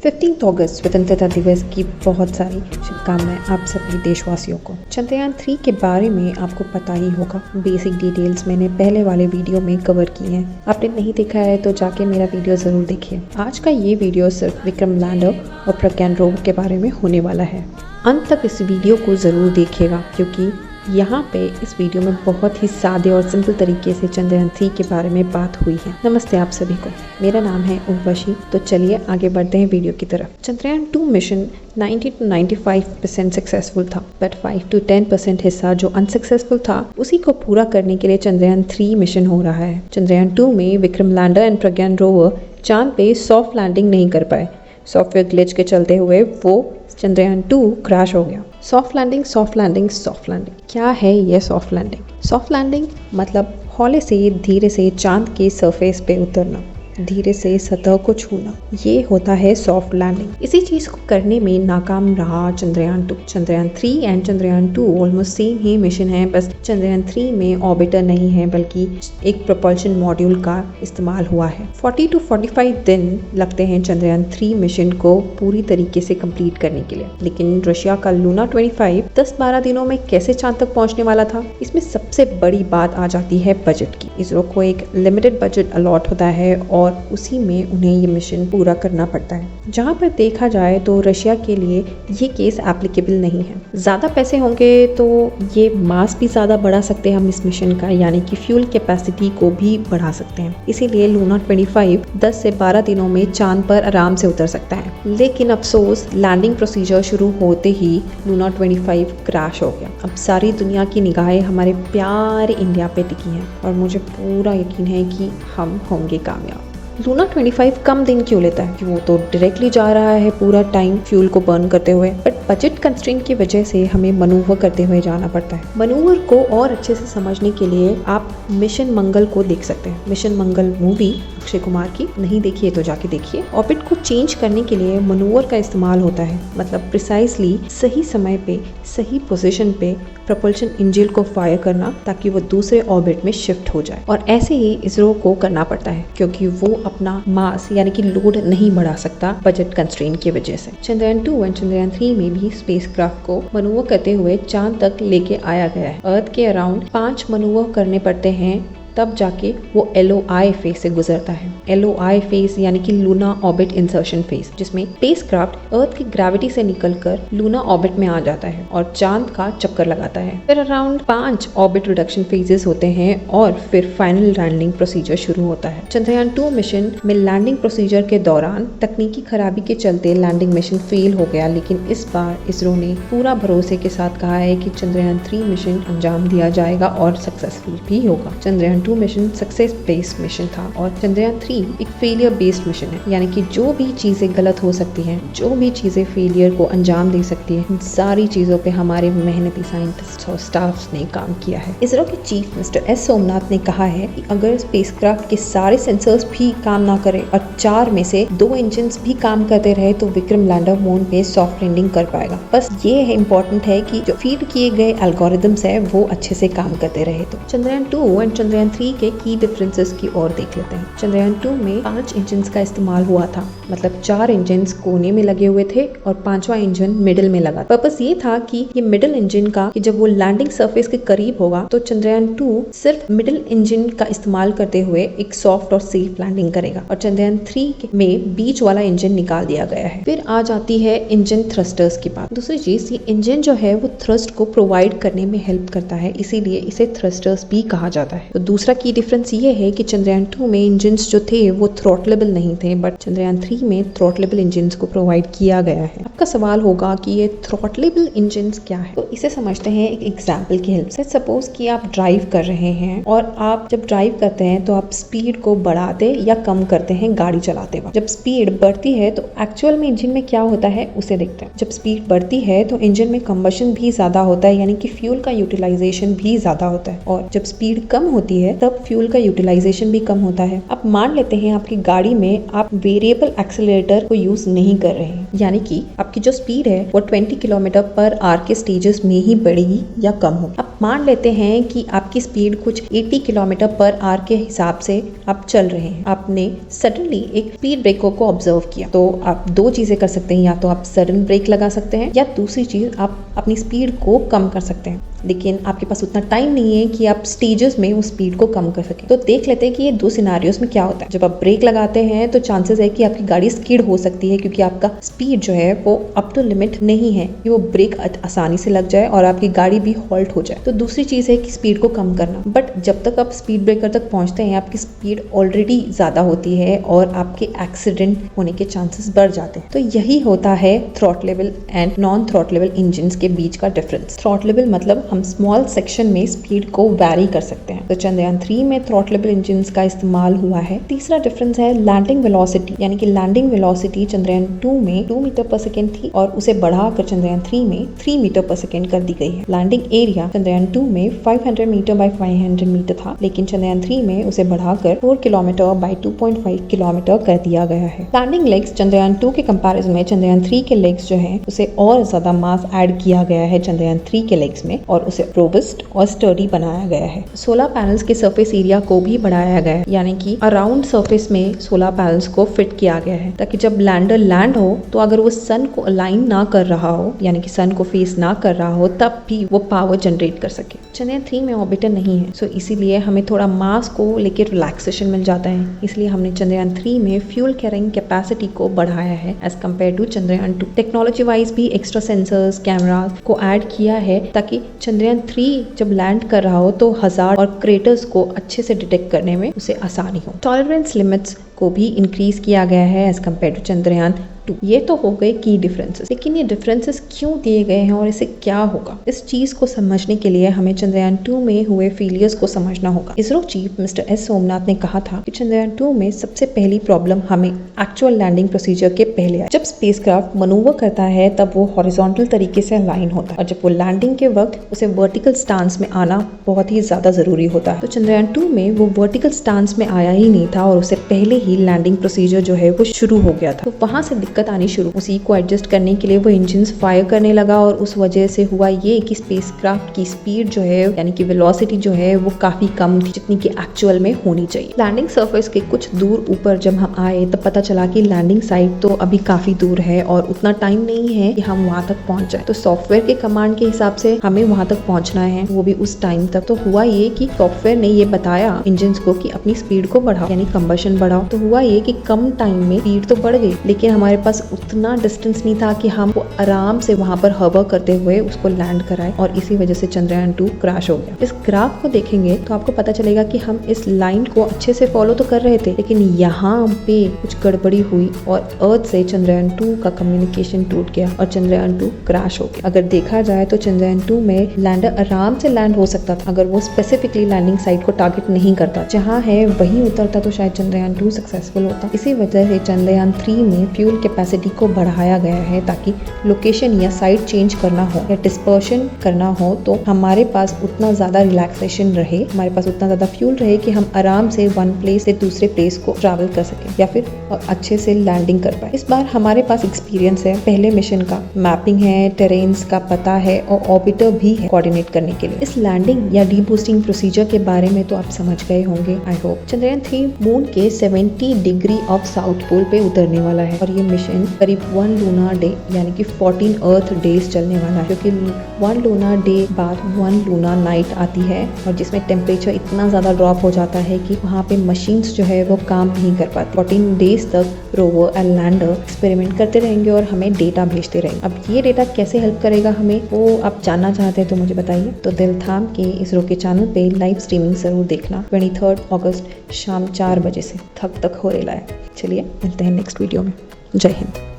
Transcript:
15 अगस्त स्वतंत्रता दिवस की बहुत सारी शुभकामनाएं आप सभी देशवासियों को। चंद्रयान 3 के बारे में आपको पता ही होगा, बेसिक डिटेल्स मैंने पहले वाले वीडियो में कवर की हैं। आपने नहीं देखा है तो जाके मेरा वीडियो ज़रूर देखिए। आज का ये वीडियो सिर्फ विक्रम लैंडर और प्रज्ञान रोवर के बारे में होने वाला है। अंत तक इस वीडियो को ज़रूर देखिएगा क्योंकि यहाँ पे इस वीडियो में बहुत ही सादे और सिंपल तरीके से चंद्रयान 3 के बारे में बात हुई है। नमस्ते आप सभी को, मेरा नाम है उर्वशी। तो चलिए आगे बढ़ते हैं वीडियो की तरफ। चंद्रयान 2 मिशन 90 to 95% सक्सेसफुल था, बट 5 to 10% हिस्सा जो अनसक्सेसफुल था उसी को पूरा करने के लिए चंद्रयान 3 मिशन हो रहा है। चंद्रयान 2 में Vikram lander and Pragyan rover चांद पे सॉफ्ट लैंडिंग नहीं कर पाए। सॉफ्टवेयर ग्लिच के चलते हुए वो चंद्रयान 2 क्रैश हो गया। सॉफ्ट लैंडिंग क्या है ये सॉफ्ट लैंडिंग? सॉफ्ट लैंडिंग मतलब हौले से धीरे से चांद के सरफेस पे उतरना, धीरे से सतह को छूना, ये होता है सॉफ्ट लैंडिंग। इसी चीज को करने में नाकाम रहा Chandrayaan 2। Chandrayaan 3 and Chandrayaan 2 almost same he mission है, बस चंद्रयान 3 में ऑर्बिटर नहीं है बल्कि एक प्रोपल्शन मॉड्यूल का इस्तेमाल हुआ है। 40 to 45 दिन लगते हैं चंद्रयान 3 मिशन को पूरी तरीके से कंप्लीट करने के लिए। लेकिन रशिया का लूना 25 10-12 दिनों में कैसे चांद तक पहुंचने वाला था? इसमें सबसे बड़ी बात आ जाती है बजट की। इसरो को एक लिमिटेड बजट अलॉट होता है और उसी में उन्हें ये मिशन पूरा करना पड़ता है। जहाँ पर देखा जाए तो रशिया के लिए ये केस एप्लीकेबल नहीं है। ज़्यादा पैसे होंगे तो ये मास भी ज़्यादा बढ़ा सकते हैं हम इस मिशन का, यानी कि फ्यूल कैपेसिटी को भी बढ़ा सकते हैं। इसीलिए लूना 25 10 से 12 दिनों में चांद पर आराम से उतर सकता है। लेकिन अफसोस लैंडिंग प्रोसीजर शुरू होते ही लूना 25 क्रैश हो गया। अब सारी दुनिया की निगाहें हमारे प्यारे इंडिया पे टिकी हैं और मुझे पूरा यकीन है कि हम होंगे कामयाब। लूना 25 कम दिन क्यों लेता है? कि वो तो डायरेक्टली जा रहा है पूरा टाइम फ्यूल को बर्न करते हुए, बट बजट कंस्ट्रेंट की वजह से हमें मनूवर करते हुए जाना पड़ता है। मनूवर को और अच्छे से समझने के लिए आप मिशन मंगल को देख सकते हैं। मिशन मंगल मूवी अक्षय कुमार की, नहीं देखिए तो जाके देखिए। ऑर्बिट को चेंज करने के लिए मनूवर का इस्तेमाल होता है, मतलब प्रिसाइसली सही समय पे सही पोजीशन पे प्रोपल्शन इंजन को फायर करना ताकि वो दूसरे ऑर्बिट में शिफ्ट हो जाए। और ऐसे ही इसरो को करना पड़ता है क्योंकि वो अपना मास यानी कि लोड नहीं बढ़ा सकता बजट कंस्ट्रेंट की वजह से। चंद्रयान 2 एंड चंद्रयान 3 में भी स्पेसक्राफ्ट को मनूवर करते हुए चांद तक लेके आया गया है। अर्थ के अराउंड 5 मनूवर करने पड़ते हैं, तब जाके वो LOI फेज से गुजरता है। LOI फेज यानी कि लूना ऑर्बिट इंसर्शन फेज, जिसमें स्पेसक्राफ्ट अर्थ की ग्रेविटी से निकलकर लूना ऑर्बिट में आ जाता है और चांद का चक्कर लगाता है। फिर अराउंड 5 ऑर्बिट रिडक्शन फेजेस होते हैं और फिर फाइनल लैंडिंग प्रोसीजर शुरू होता है। चंद्रयान 2 मिशन में लैंडिंग प्रोसीजर के दौरान तकनीकी खराबी के चलते लैंडिंग मिशन फेल हो गया, लेकिन इस बार इसरो ने पूरा भरोसे के साथ कहा है कि चंद्रयान 3 मिशन अंजाम दिया जाएगा और सक्सेसफुल भी होगा। Chandrayaan 2 mission success based mission था और चंद्रयान 3 एक फेलियर बेस्ड मिशन है, यानी कि जो भी चीजें गलत हो सकती हैं, जो भी चीजें फेलियर को अंजाम दे सकती है, इन सारी चीजों पे हमारे मेहनती साइंटिस्ट और स्टाफ ने काम किया है। इसरो के चीफ मिस्टर एस सोमनाथ ने कहा है कि अगर स्पेसक्राफ्ट के सारे सेंसर्स भी काम ना करे और 4 में से 2 इंजन भी काम करते रहे तो विक्रम लैंडर मून पे सॉफ्ट लैंडिंग कर पाएगा। बस ये है इम्पोर्टेंट है कि जो फीड किए गए एल्गोरिदम्स है वो अच्छे से काम करते रहे। तो चंद्रयान 2 एंड चंद्रयान 3 के की डिफरेंसेस की ओर देख लेते हैं। चंद्रयान 2 में 5 इंजन्स का इस्तेमाल हुआ था, मतलब 4 इंजन्स कोने में लगे हुए थे और 5वां इंजन मिडिल में लगा। पर्पस ये था कि ये मिडिल इंजन का कि जब वो लैंडिंग सरफेस के करीब होगा तो चंद्रयान 2 सिर्फ मिडिल इंजन का इस्तेमाल करते हुए एक सॉफ्ट और सेफ लैंडिंग करेगा और चंद्रयान 3 में बीच वाला इंजन निकाल दिया गया है। फिर आ जाती है इंजन थ्रस्टर्स की बात। दूसरी चीज, ये इंजन जो है वो थ्रस्ट को प्रोवाइड करने में हेल्प करता है, इसीलिए इसे थ्रस्टर्स भी कहा जाता है। तो दूसरा की डिफरेंस ये है कि चंद्रयान 2 में इंजन्स जो थे वो थ्रॉटलेबल नहीं थे, बट चंद्रयान 3 में थ्रॉटलेबल इंजन्स को प्रोवाइड किया गया है। आपका सवाल होगा कि ये थ्रॉटलेबल इंजन्स क्या है, तो इसे समझते हैं एक एग्जांपल की हेल्प से। सपोज कि आप ड्राइव कर रहे हैं और आप जब ड्राइव करते हैं तो आप स्पीड को बढ़ाते या कम करते हैं गाड़ी चलाते वक्त। जब स्पीड बढ़ती है तो एक्चुअल में इंजन में क्या होता है उसे देखते हैं। जब स्पीड बढ़ती है तो इंजन में कंबशन भी ज्यादा होता है, यानी कि फ्यूल का यूटिलाइजेशन भी ज्यादा होता है, और जब स्पीड कम होती है है तब फ्यूल का यूटिलाइजेशन भी कम होता है। अब मान लेते हैं आपकी गाड़ी में आप वेरिएबल एक्सेलरेटर को यूज नहीं कर रहे हैं, यानी कि आपकी जो स्पीड है वो 20 किलोमीटर पर आवर के स्टेजेस में ही बढ़ेगी या कम होगी। अब मान लेते हैं कि आपकी स्पीड कुछ 80 किलोमीटर पर आवर के हिसाब से आप चल रहे हैं, आपने सडनली एक स्पीड ब्रेकर को ऑब्जर्व किया, तो आप दो चीजें कर सकते हैं, या तो आप सडन ब्रेक लगा सकते हैं या दूसरी चीज आप अपनी स्पीड को कम कर सकते हैं। लेकिन आपके पास उतना टाइम नहीं है कि आप स्टेजेस में उस स्पीड को कम कर सकें। तो देख लेते हैं कि ये दो सिनारियोस में क्या होता है। जब आप ब्रेक लगाते हैं तो चांसेस है कि आपकी गाड़ी स्किड हो सकती है, क्योंकि आपका स्पीड जो है वो अप टू लिमिट नहीं है कि वो ब्रेक आसानी से लग जाए और आपकी गाड़ी भी हॉल्ट हो जाए। तो दूसरी चीज है कि स्पीड को कम करना, बट जब तक आप स्पीड ब्रेकर तक पहुंचते हैं आपकी स्पीड ऑलरेडी ज्यादा होती है और आपके एक्सीडेंट होने के चांसेस बढ़ जाते हैं। तो यही होता है थ्रॉटलेबल एंड नॉन थ्रॉटलेबल इंजन के बीच का डिफरेंस। थ्रॉटलेबल मतलब हम स्मॉल सेक्शन में स्पीड को वैरी कर सकते हैं, तो चंद्रयान 3 में थ्रॉटलेबल इंजन का इस्तेमाल हुआ है। तीसरा डिफरेंस है लैंडिंग वेलोसिटी, यानी कि लैंडिंग वेलोसिटी चंद्रयान 2 में 2 मीटर पर सेकेंड थी और उसे बढ़ाकर चंद्रयान 3 में 3 मीटर पर सेकेंड कर दी गई है। लैंडिंग एरिया चंद्रयान 2 में 500 मीटर बाय 500 मीटर था, लेकिन चंद्रयान 3 में उसे बढ़ाकर 4 किलोमीटर बाय 2.5 किलोमीटर कर दिया गया है। लैंडिंग लेग्स चंद्रयान 2 के कंपैरिजन में चंद्रयान 3 के लेग्स जो है उसे और ज्यादा मास ऐड किया गया है चंद्रयान 3 के लेग्स में, और उसे रोबस्ट और स्टर्डी बनाया गया है। सोलर पैनल्स के सरफेस एरिया को भी बढ़ाया गया है, यानी कि अराउंड सरफेस में सोलर पैनल्स को फिट किया गया है, ताकि जब लैंडर लैंड हो तो अगर वो सन को अलाइन ना कर रहा हो, यानी कि सन को फेस ना कर रहा हो, तब भी वो पावर जनरेट कर सके। चंद्रयान 3 में ऑर्बिटर नहीं है, सो इसीलिए हमें थोड़ा मास को लेकर रिलैक्सेशन मिल जाता है। इसलिए हमने चंद्रयान 3 में फ्यूल कैरिंग कैपेसिटी को बढ़ाया है as compare to Chandrayaan 2। Technology wise भी एक्स्ट्रा सेंसर्स, कैमरास को ऐड किया है ताकि चंद्रयान 3 जब लैंड कर रहा हो तो हजार्ड और क्रेटर्स को अच्छे से डिटेक्ट करने में उसे आसानी हो। टॉलरेंस लिमिट्स को भी इंक्रीज किया गया है एज कम्पेयर टू चंद्रयान 2। ये तो हो गए की डिफरेंसेस, लेकिन ये डिफरेंसेस क्यों दिए गए हैं और इसे क्या होगा, इस चीज को समझने के लिए हमें चंद्रयान 2 में हुए फेलियर्स को समझना होगा। ISRO chief mister S Somnath ने कहा था कि चंद्रयान 2 में सबसे पहली प्रॉब्लम हमें एक्चुअल लैंडिंग प्रोसीजर के पहले आई। जब स्पेसक्राफ्ट मनूवर करता है तब वो हॉरिजॉन्टल तरीके से अलाइन होता है, और जब वो लैंडिंग के वक्त उसे वर्टिकल स्टांस में आना बहुत ही ज्यादा जरूरी होता है। तो चंद्रयान 2 में वो वर्टिकल स्टांस में आया ही नहीं था और उससे पहले ही लैंडिंग प्रोसीजर जो है वो शुरू हो गया था। तो वहां से दिक्कत आनी शुरू। उसी को एडजस्ट करने के लिए वो इंजन फायर करने लगा और उस वजह से हुआ ये कि स्पेसक्राफ्ट की स्पीड जो है, यानी कि वेलोसिटी जो है वो काफी कम थी जितनी कि एक्चुअल में होनी चाहिए। लैंडिंग सरफेस के कुछ दूर ऊपर जब हम आए तब पता चला कि लैंडिंग साइट तो अभी काफी दूर है और उतना टाइम नहीं है कि हम वहां तक पहुंच जाए। तो सॉफ्टवेयर के कमांड के हिसाब से हमें वहां तक पहुंचना है, वो भी उस टाइम तक। तो हुआ ये कि सॉफ्टवेयर ने ये बताया इंजन को कि अपनी स्पीड को बढ़ाओ, यानी कंबशन बढ़ाओ। तो हुआ ये कि कम टाइम में स्पीड तो बढ़ गई, लेकिन हमारे पास उतना डिस्टेंस नहीं था कि हम आराम से वहां पर हवर करते हुए उसको लैंड कराए, और इसी वजह से चंद्रयान 2 क्रैश हो गया। इस ग्राफ को देखेंगे तो आपको पता चलेगा कि हम इस लाइन को अच्छे से फॉलो तो कर रहे थे, लेकिन यहाँ पे कुछ गड़बड़ी हुई और अर्थ से चंद्रयान 2 का कम्युनिकेशन टूट गया और चंद्रयान 2 क्रैश हो गया। अगर देखा जाए तो चंद्रयान 2 में लैंडर आराम से लैंड हो सकता था अगर वो स्पेसिफिकली लैंडिंग साइट को टारगेट नहीं करता, जहाँ है वहीं उतरता तो शायद चंद्रयान 2 सक्सेसफुल होता। इसी वजह से चंद्रयान 3 में फ्यूल कैपेसिटी को बढ़ाया गया है ताकि लोकेशन या साइट चेंज करना हो या डिस्पर्शन करना हो तो हमारे पास उतना ज्यादा रिलैक्सेशन रहे, हमारे पास उतना ज्यादा फ्यूल रहे कि हम आराम से वन प्लेस से दूसरे प्लेस को ट्रैवल कर सके या फिर अच्छे से लैंडिंग कर पाए। इस बार हमारे पास एक्सपीरियंस है पहले मिशन का, मैपिंग है, टेरेन्स का पता है और ऑर्बिटर भी है कोऑर्डिनेट करने के लिए। इस लैंडिंग या डीबूस्टिंग प्रोसीजर के बारे में तो आप समझ गए होंगे आई होप। चंद्रयान 3 मून के 70 डिग्री ऑफ साउथ पोल पे उतरने वाला है और ये मिशन करीब 1 लूना डे यानी कि 14 अर्थ डेज चलने वाला है, क्योंकि 1 लूना डे बाद 1 लूना नाइट आती है और जिसमें टेम्परेचर इतना ज्यादा ड्रॉप हो जाता है कि वहाँ पे मशीन्स जो है वो काम नहीं कर पाती। 14 डेज तक रोवर एंड लैंडर एक्सपेरिमेंट करते रहेंगे और हमें डेटा भेजते रहेंगे। अब ये डेटा कैसे हेल्प करेगा हमें, वो आप जानना चाहते हैं तो मुझे बताइए। तो दिल थाम के इसरो के चैनल पे लाइव स्ट्रीमिंग जरूर देखना 23 अगस्त शाम 4 बजे से थक तक हो रहा है। चलिए मिलते हैं नेक्स्ट वीडियो में। जय हिंद।